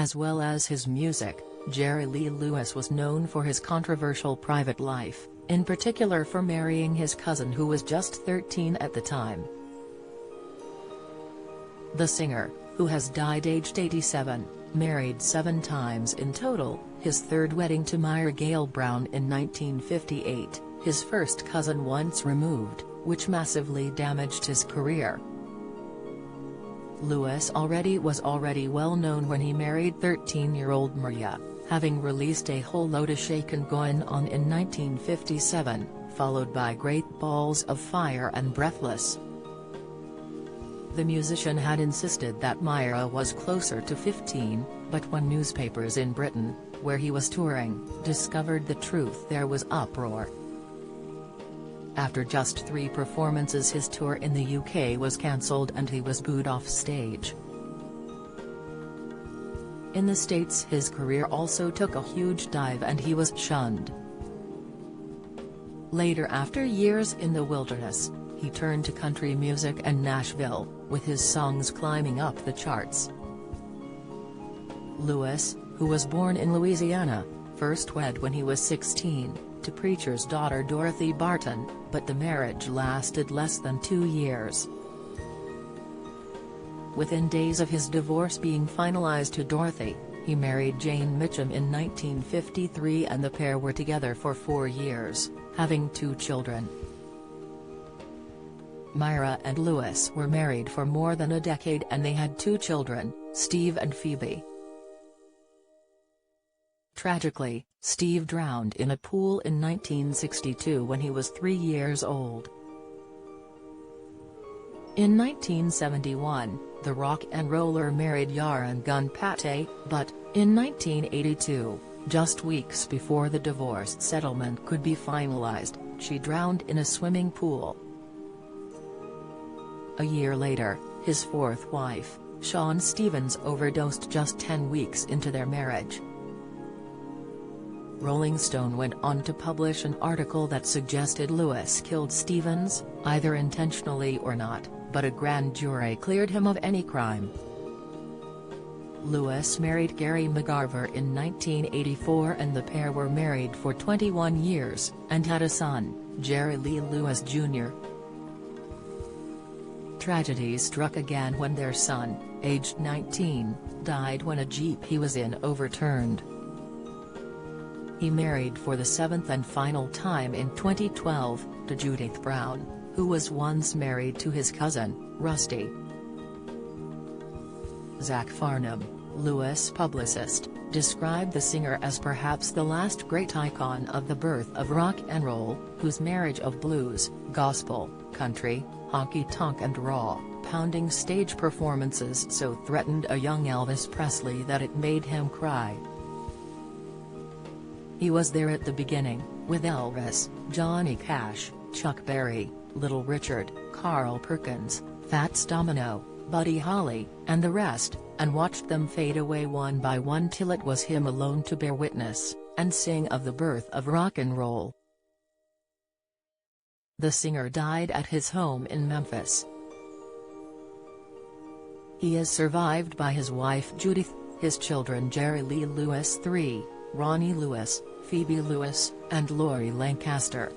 As well as his music, Jerry Lee Lewis was known for his controversial private life, in particular for marrying his cousin who was just 13 at the time. The singer, who has died aged 87, married 7 times in total, his third wedding to Myra Gale Brown in 1958, his first cousin once removed, which massively damaged his career. Lewis was already well known when he married 13-year-old Maria, having released A Whole Lotta Shakin' Goin' On in 1957, followed by Great Balls of Fire and Breathless. The musician had insisted that Myra was closer to 15, but when newspapers in Britain, where he was touring, discovered the truth, there was uproar. After just 3 performances, his tour in the UK was cancelled and he was booed off stage. In the States, his career also took a huge dive and he was shunned. Later, after years in the wilderness, he turned to country music and Nashville, with his songs climbing up the charts. Lewis, who was born in Louisiana, first wed when he was 16, to preacher's daughter Dorothy Barton, but the marriage lasted less than 2 years. Within days of his divorce being finalized to Dorothy, he married Jane Mitchum in 1953 and the pair were together for 4 years, having 2 children. Myra and Lewis were married for more than a decade and they had 2 children, Steve and Phoebe. Tragically, Steve drowned in a pool in 1962 when he was 3 years old. In 1971, the rock and roller married Yaron Gunn Pate, but, in 1982, just weeks before the divorce settlement could be finalized, she drowned in a swimming pool. A year later, his 4th wife, Shawn Stevens, overdosed just 10 weeks into their marriage. Rolling Stone went on to publish an article that suggested Lewis killed Stevens, either intentionally or not, but a grand jury cleared him of any crime. Lewis married Gary McGarver in 1984 and the pair were married for 21 years, and had a son, Jerry Lee Lewis Jr. Tragedy struck again when their son, aged 19, died when a Jeep he was in overturned. He married for the 7th and final time in 2012, to Judith Brown, who was once married to his cousin, Rusty. Zach Farnham, Lewis' publicist, described the singer as perhaps the last great icon of the birth of rock and roll, whose marriage of blues, gospel, country, honky-tonk and raw-pounding stage performances so threatened a young Elvis Presley that it made him cry. He was there at the beginning, with Elvis, Johnny Cash, Chuck Berry, Little Richard, Carl Perkins, Fats Domino, Buddy Holly, and the rest, and watched them fade away one by one till it was him alone to bear witness, and sing of the birth of rock and roll. The singer died at his home in Memphis. He is survived by his wife Judith, his children Jerry Lee Lewis III, Ronnie Lewis, Phoebe Lewis, and Lori Lancaster.